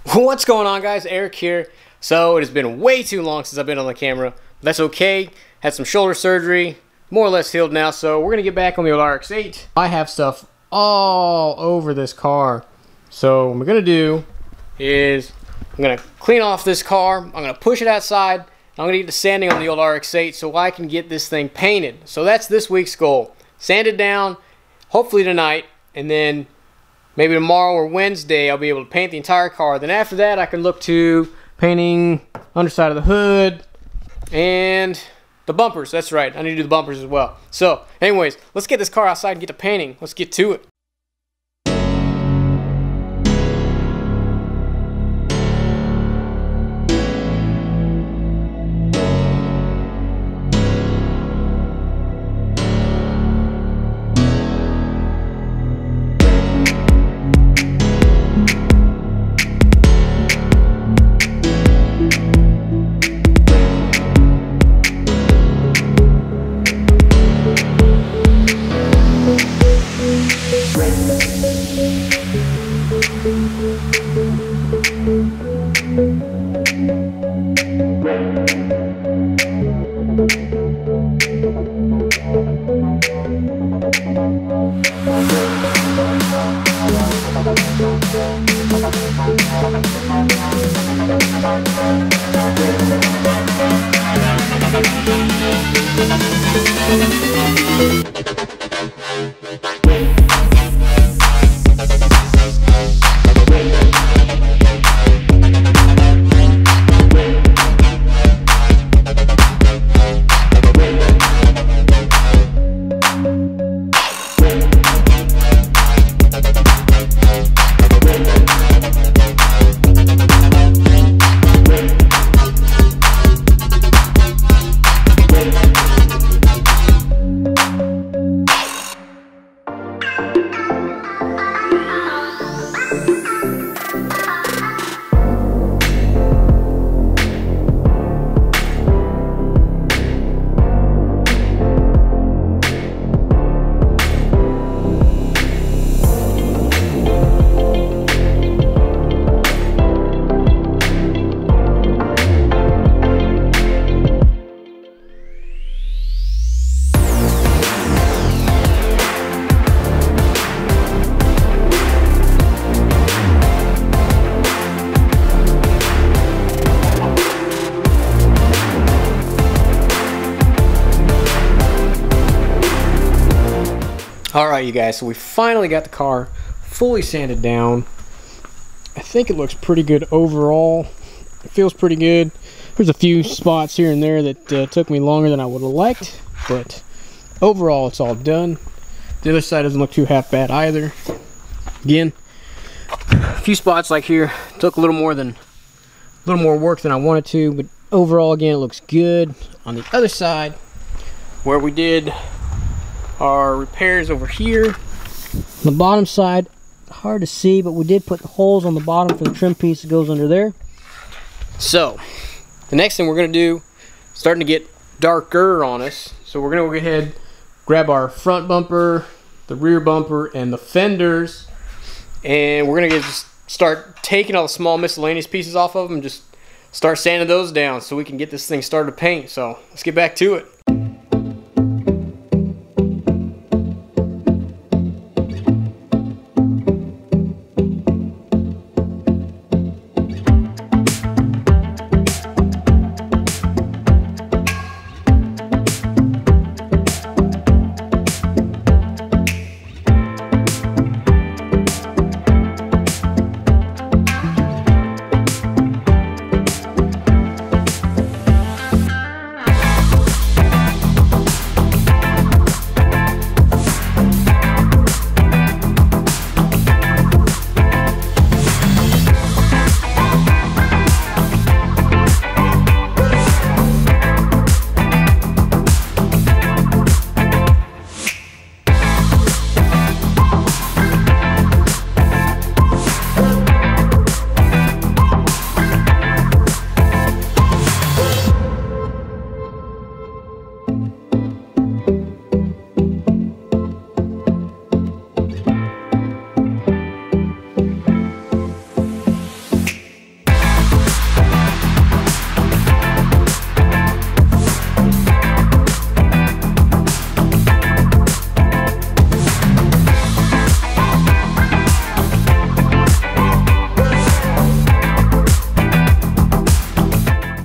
What's going on, guys? Eric here. So it has been way too long since I've been on the camera. That's okay. Had some shoulder surgery, more or less healed now, so we're gonna get back on the old RX-8. I have stuff all over this car. So what we're gonna do is I'm gonna clean off this car. I'm gonna push it outside. I'm gonna get to sanding on the old RX-8 so I can get this thing painted. So that's this week's goal. Sand it down, hopefully tonight, and then maybe tomorrow or Wednesday I'll be able to paint the entire car. Then after that I can look to painting underside of the hood and the bumpers. That's right, I need to do the bumpers as well. So anyways, let's get this car outside and get to painting. Let's get to it. Alright, you guys, so we finally got the car fully sanded down. I think it looks pretty good overall. It feels pretty good. There's a few spots here and there that took me longer than I would have liked, but overall it's all done. The other side doesn't look too half bad either. Again, a few spots like here took a little more work than I wanted to, but overall, again, it looks good. On the other side, where we did our repairs over here, on the bottom side, hard to see, but we did put the holes on the bottom for the trim piece that goes under there. So the next thing we're going to do, starting to get darker on us, so we're going to go ahead, grab our front bumper, the rear bumper, and the fenders, and we're going to just start taking all the small miscellaneous pieces off of them and just start sanding those down so we can get this thing started to paint. So let's get back to it.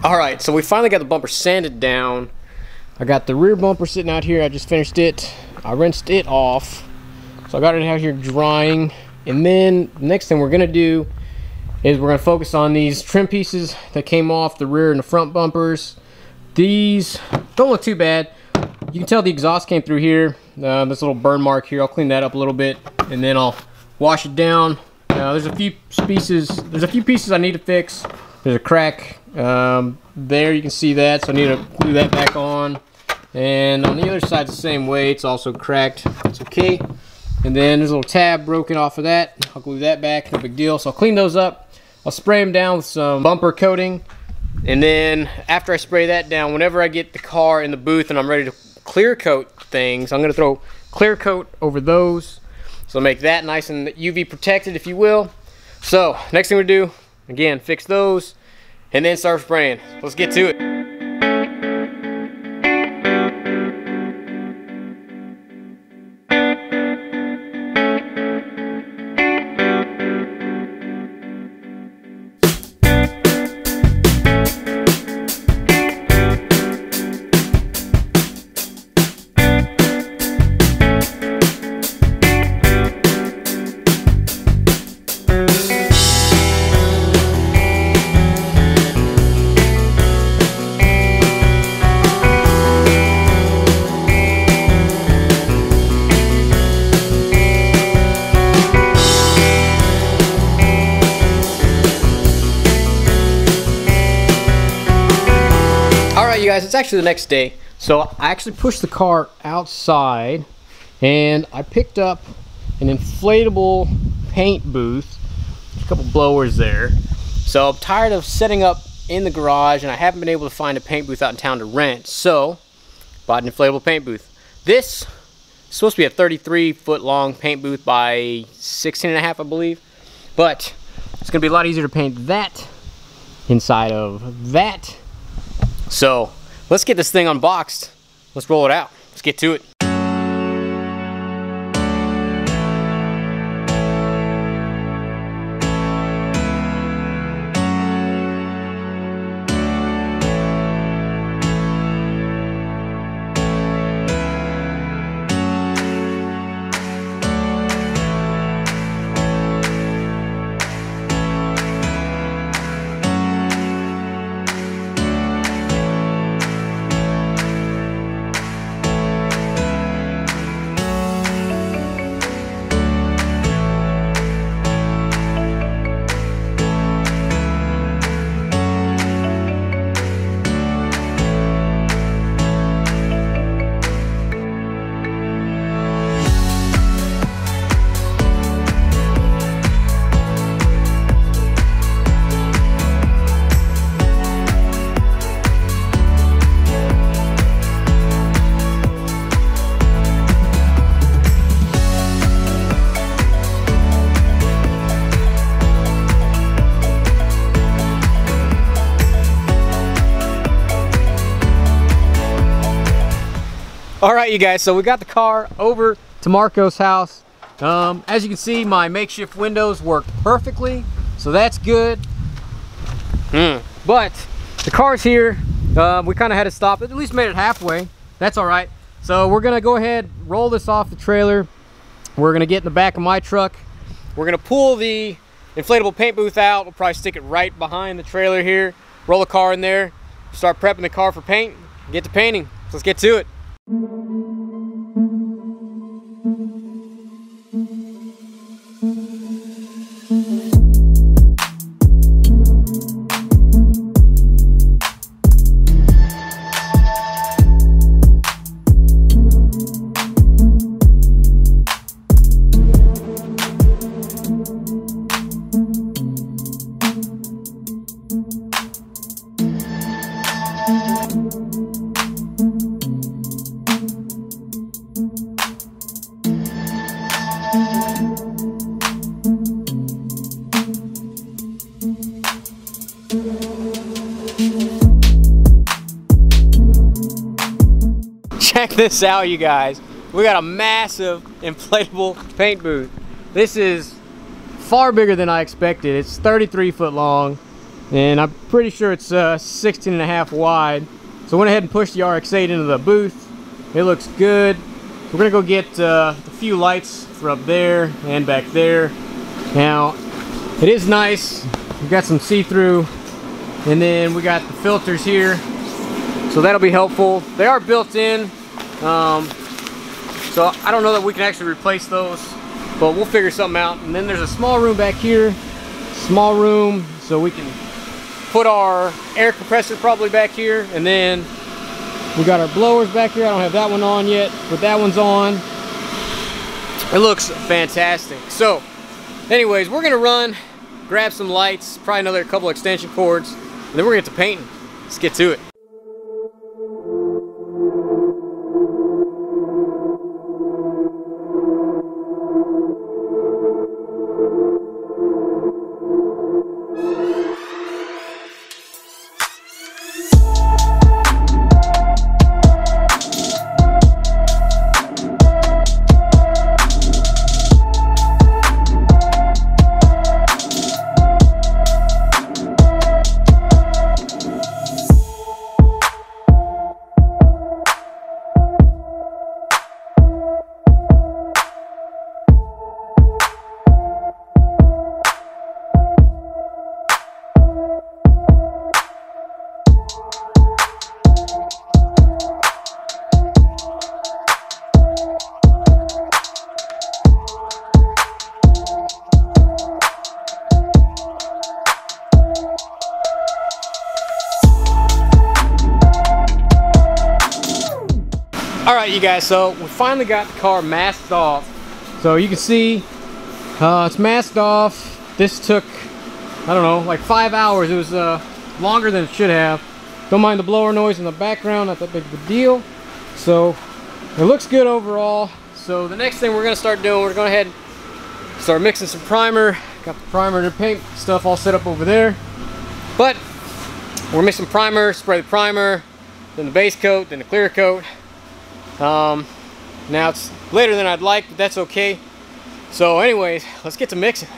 Alright, so we finally got the bumper sanded down. I got the rear bumper sitting out here. I just finished it. I rinsed it off. So I got it out here drying. And then the next thing we're going to do is we're going to focus on these trim pieces that came off the rear and the front bumpers. These don't look too bad. You can tell the exhaust came through here. This little burn mark here. I'll clean that up a little bit and then I'll wash it down. There's a few pieces I need to fix. There's a crack there, you can see that, so I need to glue that back on. And on the other side, the same way, it's also cracked. It's okay. And then there's a little tab broken off of that. I'll glue that back, no big deal. So I'll clean those up. I'll spray them down with some bumper coating. And then after I spray that down, whenever I get the car in the booth and I'm ready to clear coat things, I'm going to throw clear coat over those. So make that nice and UV protected, if you will. So next thing we do, again, fix those and then start spraying. Let's get to it. Guys, it's actually the next day, so I actually pushed the car outside and I picked up an inflatable paint booth, a couple blowers there. So I'm tired of setting up in the garage and I haven't been able to find a paint booth out in town to rent, so bought an inflatable paint booth. This is supposed to be a 33-foot long paint booth by 16.5, I believe, but it's gonna be a lot easier to paint that inside of that. So let's get this thing unboxed. Let's roll it out. Let's get to it. Alright you guys, so we got the car over to Marco's house. As you can see, my makeshift windows work perfectly, so that's good. But the car's here. We kind of had to stop, at least made it halfway. That's alright. So we're going to go ahead, roll this off the trailer. We're going to get in the back of my truck. We're going to pull the inflatable paint booth out. We'll probably stick it right behind the trailer here. Roll the car in there. Start prepping the car for paint. Get to painting. So let's get to it. Check this out, you guys. We got a massive inflatable paint booth. This is far bigger than I expected. It's 33 foot long. and I'm pretty sure it's 16.5 wide. So I went ahead and pushed the RX-8 into the booth. It looks good. So we're gonna go get a few lights for up there and back there. Now, it is nice. We've got some see-through, and then we got the filters here. So that'll be helpful. They are built in. So I don't know that we can actually replace those, but we'll figure something out. And then there's a small room back here. Small room, so we can put our air compressor probably back here. And then we got our blowers back here. I don't have that one on yet, but that one's on. It looks fantastic. So anyways, we're gonna run, grab some lights, probably another couple extension cords, and then we're gonna get to painting. Let's get to it. Alright you guys, so we finally got the car masked off. So you can see it's masked off. This took, I don't know, like 5 hours. It was longer than it should have. Don't mind the blower noise in the background, not that big of a deal. So it looks good overall. So the next thing we're going to start doing, we're going to go ahead and start mixing some primer. Got the primer and the paint stuff all set up over there. But we're mixing primer, spray the primer, then the base coat, then the clear coat. Now it's later than I'd like, but that's okay. So anyways, let's get to mixing.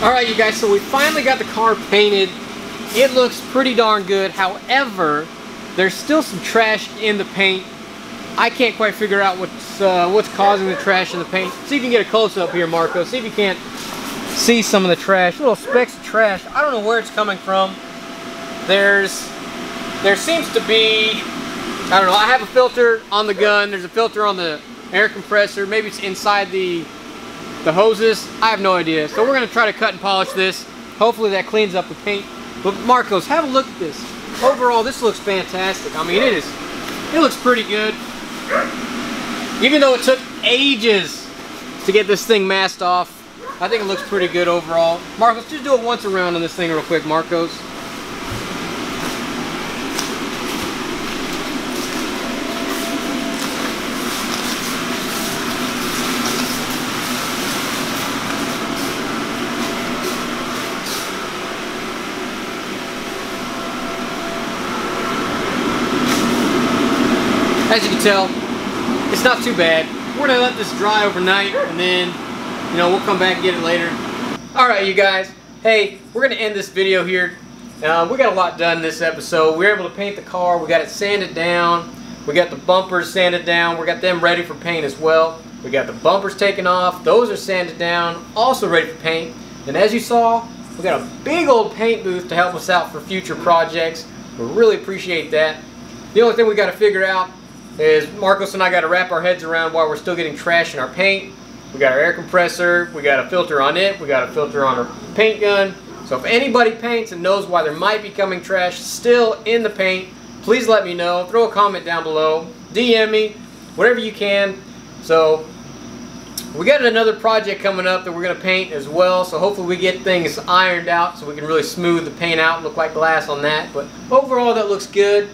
Alright you guys, so we finally got the car painted. It looks pretty darn good. However, there's still some trash in the paint. I can't quite figure out what's causing the trash in the paint. See if you can get a close-up here, Marco. See if you can't see some of the trash. Little specks of trash. I don't know where it's coming from. There seems to be, I don't know, I have a filter on the gun. There's a filter on the air compressor. Maybe it's inside the hoses. I have no idea. So we're going to try to cut and polish this. Hopefully that cleans up the paint. But Marcos, have a look at this. Overall, this looks fantastic. I mean, it looks pretty good. Even though it took ages to get this thing masked off, I think it looks pretty good overall. Marcos, just do it once around on this thing real quick, Marcos. As you can tell, it's not too bad. We're gonna let this dry overnight and then, you know, we'll come back and get it later. Alright you guys, hey, we're gonna end this video here. We got a lot done this episode. We were able to paint the car, we got it sanded down, we got the bumpers sanded down, we got them ready for paint as well. We got the bumpers taken off, those are sanded down, also ready for paint. And as you saw, we got a big old paint booth to help us out for future projects. We really appreciate that. The only thing we got to figure out is Marcos and I got to wrap our heads around while we're still getting trash in our paint. We got our air compressor, we got a filter on it, we got a filter on our paint gun. So if anybody paints and knows why there might be coming trash still in the paint, please let me know. Throw a comment down below, DM me, whatever you can. So We got another project coming up that we're going to paint as well, so hopefully we get things ironed out so we can really smooth the paint out and look like glass on that. But overall, that looks good.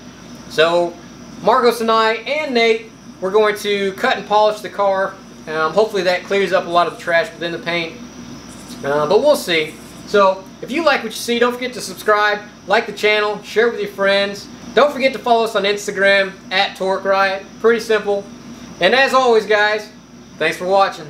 So Marcos and I and Nate, we're going to cut and polish the car. Hopefully that clears up a lot of the trash within the paint. But we'll see. So if you like what you see, don't forget to subscribe, like the channel, share it with your friends. Don't forget to follow us on Instagram at TorqueRiot. Pretty simple. And as always, guys, thanks for watching.